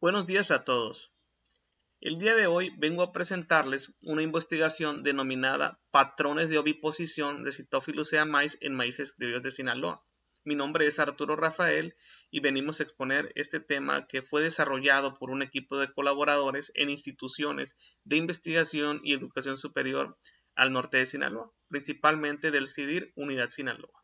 Buenos días a todos. El día de hoy vengo a presentarles una investigación denominada Patrones de oviposición de Cytophilus maíz en maíces criollos de Sinaloa. Mi nombre es Arturo Rafael y venimos a exponer este tema que fue desarrollado por un equipo de colaboradores en instituciones de investigación y educación superior al norte de Sinaloa, principalmente del CIDIR Unidad Sinaloa.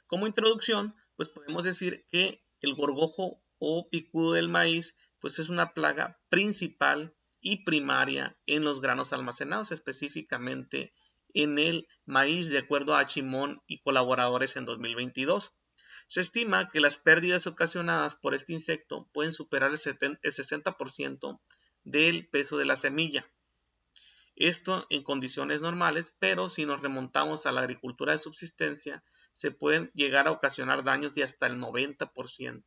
Como introducción, pues podemos decir que el gorgojo o picudo del maíz pues es una plaga principal y primaria en los granos almacenados, específicamente en el maíz, de acuerdo a Chimón y colaboradores en 2022. Se estima que las pérdidas ocasionadas por este insecto pueden superar el 60% del peso de la semilla. Esto en condiciones normales, pero si nos remontamos a la agricultura de subsistencia, se pueden llegar a ocasionar daños de hasta el 90%.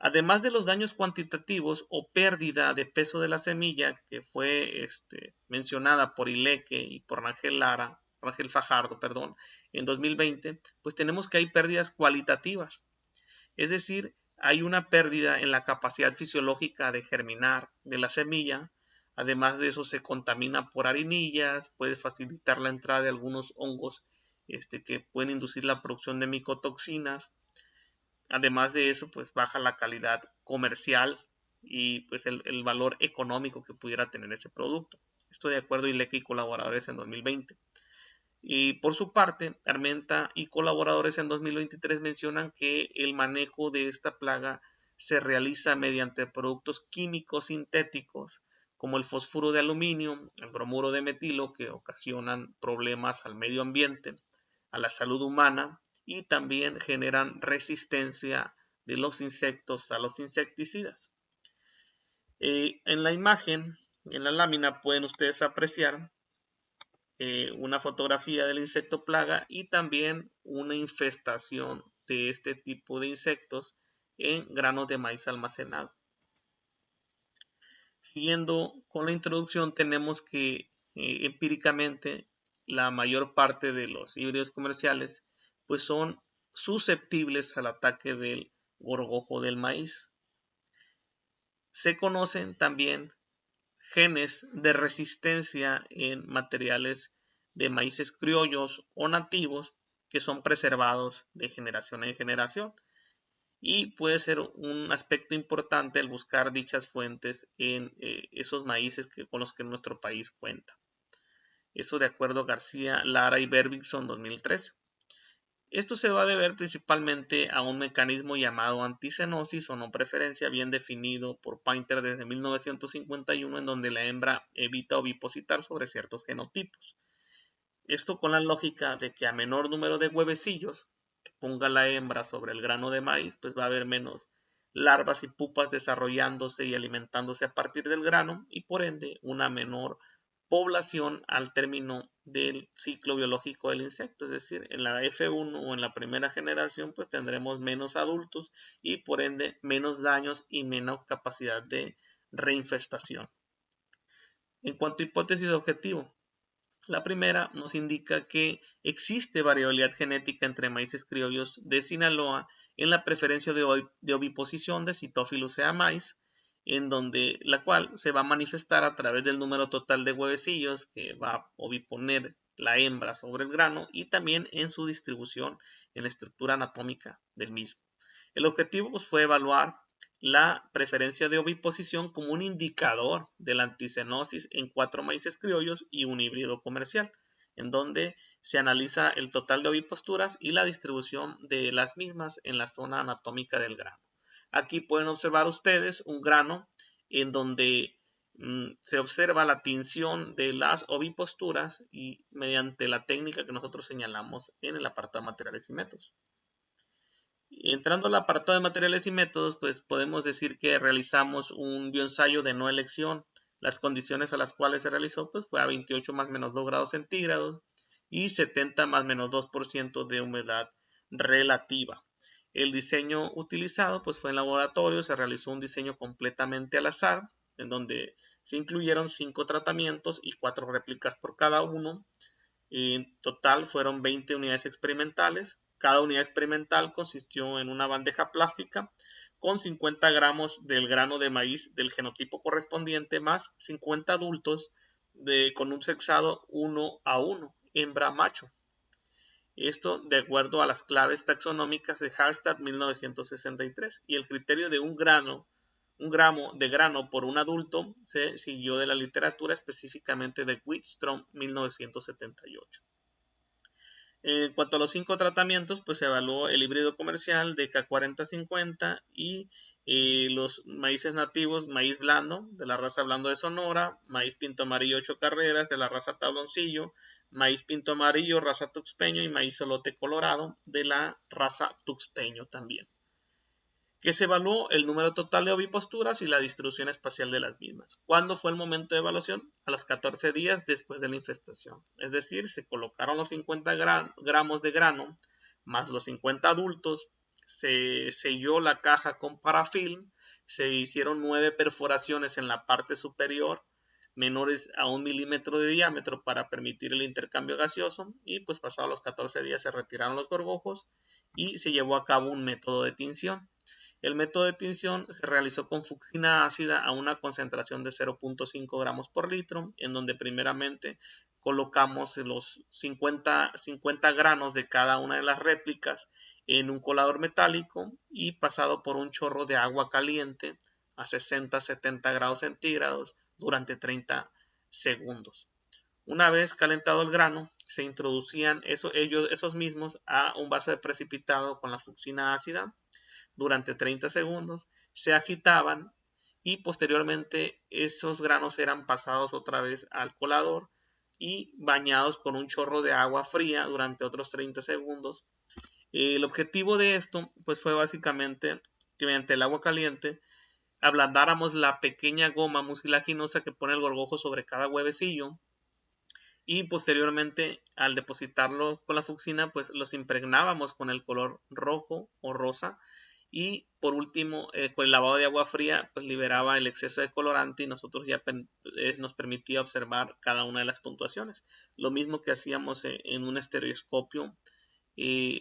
Además de los daños cuantitativos o pérdida de peso de la semilla, que fue mencionada por Ileque y por Rangel Fajardo, en 2020, pues tenemos que hay pérdidas cualitativas. Es decir, hay una pérdida en la capacidad fisiológica de germinar de la semilla. Además de eso, se contamina por arenillas, puede facilitar la entrada de algunos hongos que pueden inducir la producción de micotoxinas. Además de eso, pues baja la calidad comercial y pues el valor económico que pudiera tener ese producto. Esto de acuerdo a ILEC y colaboradores en 2020. Y por su parte, Armenta y colaboradores en 2023 mencionan que el manejo de esta plaga se realiza mediante productos químicos sintéticos como el fosfuro de aluminio, el bromuro de metilo, que ocasionan problemas al medio ambiente, a la salud humana y también generan resistencia de los insectos a los insecticidas. En la imagen, en la lámina, pueden ustedes apreciar una fotografía del insecto plaga y también una infestación de este tipo de insectos en granos de maíz almacenado. Siguiendo con la introducción, tenemos que empíricamente la mayor parte de los híbridos comerciales pues son susceptibles al ataque del gorgojo del maíz. Se conocen también genes de resistencia en materiales de maíces criollos o nativos que son preservados de generación en generación. Y puede ser un aspecto importante el buscar dichas fuentes en esos maíces con los que nuestro país cuenta. Eso de acuerdo a García, Lara y Berbigson 2013. Esto se va a deber principalmente a un mecanismo llamado anticenosis o no preferencia bien definido por Painter desde 1951, en donde la hembra evita ovipositar sobre ciertos genotipos. Esto con la lógica de que a menor número de huevecillos que ponga la hembra sobre el grano de maíz, pues va a haber menos larvas y pupas desarrollándose y alimentándose a partir del grano y por ende una menor población al término del ciclo biológico del insecto, es decir, en la F1 o en la primera generación pues tendremos menos adultos y por ende menos daños y menos capacidad de reinfestación. En cuanto a hipótesis objetivo, la primera nos indica que existe variabilidad genética entre maíces criollos de Sinaloa en la preferencia de oviposición de Cytophilus maíz, en donde la cual se va a manifestar a través del número total de huevecillos que va a oviponer la hembra sobre el grano y también en su distribución en la estructura anatómica del mismo. El objetivo pues, fue evaluar la preferencia de oviposición como un indicador de la anticenosis en 4 maíces criollos y un híbrido comercial, en donde se analiza el total de oviposturas y la distribución de las mismas en la zona anatómica del grano. Aquí pueden observar ustedes un grano en donde se observa la tinción de las oviposturas y mediante la técnica que nosotros señalamos en el apartado de materiales y métodos. Entrando al apartado de materiales y métodos, pues podemos decir que realizamos un bioensayo de no elección. Las condiciones a las cuales se realizó pues fue a 28 más menos 2 grados centígrados y 70 más menos 2% de humedad relativa. El diseño utilizado pues fue en laboratorio, se realizó un diseño completamente al azar, en donde se incluyeron 5 tratamientos y 4 réplicas por cada uno. En total fueron 20 unidades experimentales. Cada unidad experimental consistió en una bandeja plástica con 50 gramos del grano de maíz del genotipo correspondiente más 50 adultos con un sexado 1:1, hembra-macho. Esto de acuerdo a las claves taxonómicas de Hallstatt 1963, y el criterio de un gramo de grano por un adulto se siguió de la literatura, específicamente de Whitstrom 1978. En cuanto a los 5 tratamientos, pues se evaluó el híbrido comercial de K4050 y los maíces nativos, maíz blando de la raza blando de Sonora, maíz pinto amarillo 8 carreras de la raza tabloncillo, maíz pinto amarillo raza tuxpeño y maíz solote colorado de la raza tuxpeño también, que se evaluó el número total de oviposturas y la distribución espacial de las mismas. ¿Cuándo fue el momento de evaluación? A los 14 días después de la infestación. Es decir, se colocaron los 50 gramos de grano más los 50 adultos, se selló la caja con parafilm, se hicieron 9 perforaciones en la parte superior menores a 1 milímetro de diámetro para permitir el intercambio gaseoso, y pues pasados los 14 días se retiraron los gorgojos y se llevó a cabo un método de tinción. El método de tinción se realizó con fucina ácida a una concentración de 0.5 gramos por litro, en donde primeramente colocamos los 50 granos de cada una de las réplicas en un colador metálico y pasado por un chorro de agua caliente a 60-70 grados centígrados durante 30 segundos. Una vez calentado el grano, se introducían esos mismos a un vaso de precipitado con la fucina ácida durante 30 segundos, se agitaban y posteriormente esos granos eran pasados otra vez al colador y bañados con un chorro de agua fría durante otros 30 segundos. El objetivo de esto pues fue básicamente que mediante el agua caliente ablandáramos la pequeña goma mucilaginosa que pone el gorgojo sobre cada huevecillo, y posteriormente al depositarlo con la fucina pues los impregnábamos con el color rojo o rosa, y por último con el lavado de agua fría pues liberaba el exceso de colorante y nosotros ya nos permitía observar cada una de las puntuaciones, lo mismo que hacíamos en un estereoscopio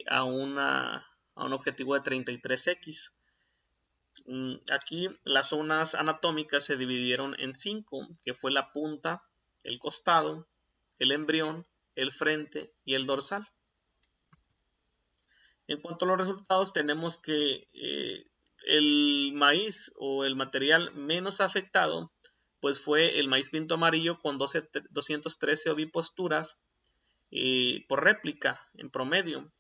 a un objetivo de 33x. Aquí las zonas anatómicas se dividieron en 5, que fue la punta, el costado, el embrión, el frente y el dorsal. En cuanto a los resultados, tenemos que el maíz o el material menos afectado pues fue el maíz pinto amarillo con 213 oviposturas por réplica en promedio.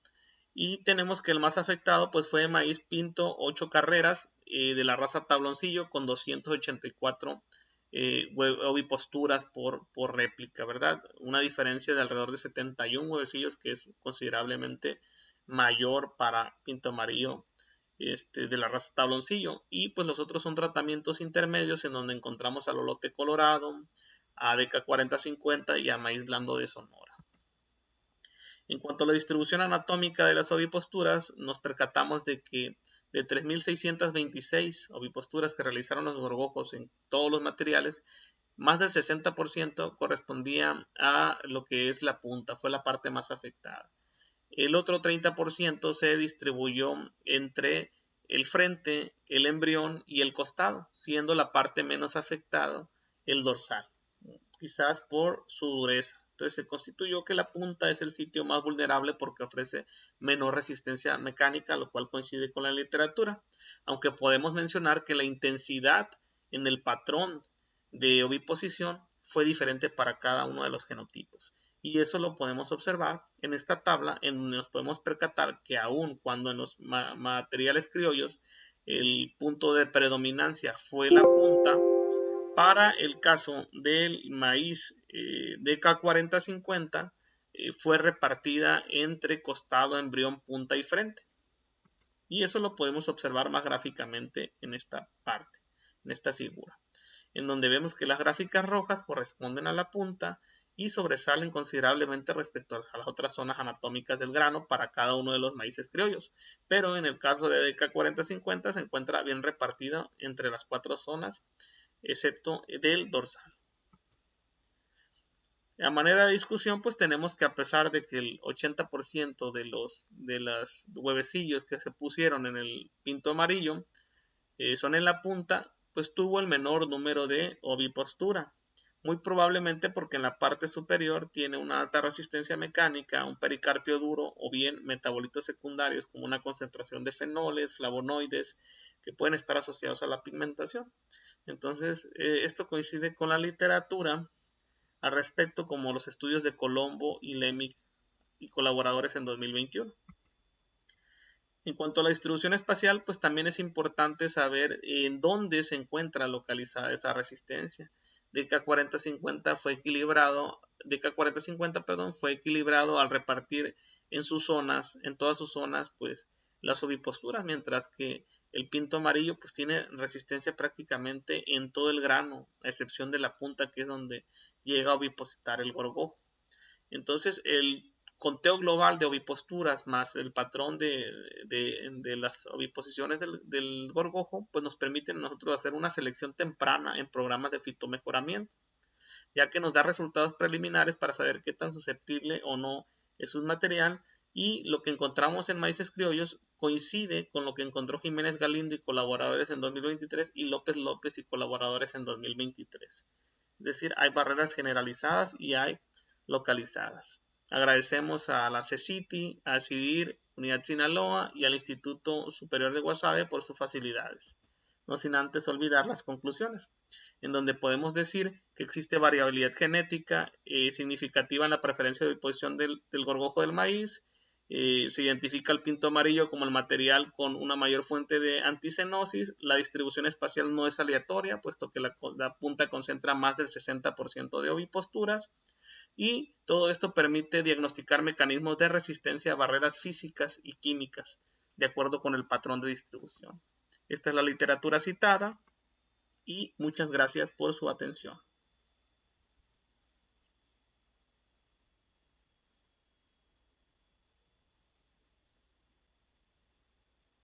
Y tenemos que el más afectado pues fue maíz pinto 8 carreras de la raza tabloncillo con 284 oviposturas por réplica, ¿verdad? Una diferencia de alrededor de 71 huevecillos, que es considerablemente mayor para pinto amarillo de la raza tabloncillo. Y pues los otros son tratamientos intermedios en donde encontramos al olote colorado, a DK 4050 y a maíz blando de Sonora. En cuanto a la distribución anatómica de las oviposturas, nos percatamos de que de 3.626 oviposturas que realizaron los gorgojos en todos los materiales, más del 60% correspondía a lo que es la punta, fue la parte más afectada. El otro 30% se distribuyó entre el frente, el embrión y el costado, siendo la parte menos afectada el dorsal, quizás por su dureza. Entonces se constituyó que la punta es el sitio más vulnerable porque ofrece menor resistencia mecánica, lo cual coincide con la literatura, aunque podemos mencionar que la intensidad en el patrón de oviposición fue diferente para cada uno de los genotipos. Y eso lo podemos observar en esta tabla, en donde nos podemos percatar que aun cuando en los materiales criollos el punto de predominancia fue la punta, para el caso del maíz DK4050 fue repartida entre costado, embrión, punta y frente. Y eso lo podemos observar más gráficamente en esta parte, en esta figura, en donde vemos que las gráficas rojas corresponden a la punta y sobresalen considerablemente respecto a las otras zonas anatómicas del grano para cada uno de los maíces criollos. Pero en el caso de DK4050 se encuentra bien repartida entre las 4 zonas, excepto del dorsal. A manera de discusión, pues tenemos que, a pesar de que el 80% de los huevecillos que se pusieron en el pinto amarillo son en la punta, pues tuvo el menor número de ovipostura. Muy probablemente porque en la parte superior tiene una alta resistencia mecánica, un pericarpio duro o bien metabolitos secundarios como una concentración de fenoles, flavonoides, que pueden estar asociados a la pigmentación. Entonces, esto coincide con la literatura al respecto, como los estudios de Colombo y Lemick y colaboradores en 2021. En cuanto a la distribución espacial, pues también es importante saber en dónde se encuentra localizada esa resistencia. DK4050 fue equilibrado, DK4050, perdón, fue equilibrado al repartir en sus zonas, en todas sus zonas, pues las oviposturas, mientras que el pinto amarillo pues tiene resistencia prácticamente en todo el grano, a excepción de la punta que es donde llega a ovipositar el gorgojo. Entonces, el conteo global de oviposturas más el patrón de las oviposiciones del gorgojo, pues nos permiten a nosotros hacer una selección temprana en programas de fitomejoramiento, ya que nos da resultados preliminares para saber qué tan susceptible o no es un material, y lo que encontramos en maíces criollos coincide con lo que encontró Jiménez Galindo y colaboradores en 2023 y López López y colaboradores en 2023. Es decir, hay barreras generalizadas y hay localizadas. Agradecemos a la CECITI, al CIDIR, Unidad Sinaloa y al Instituto Superior de Guasave por sus facilidades. No sin antes olvidar las conclusiones, en donde podemos decir que existe variabilidad genética significativa en la preferencia de disposición del gorgojo del maíz. Se identifica el pinto amarillo como el material con una mayor fuente de anticenosis. La distribución espacial no es aleatoria, puesto que la punta concentra más del 60% de oviposturas. Y todo esto permite diagnosticar mecanismos de resistencia a barreras físicas y químicas, de acuerdo con el patrón de distribución. Esta es la literatura citada y muchas gracias por su atención.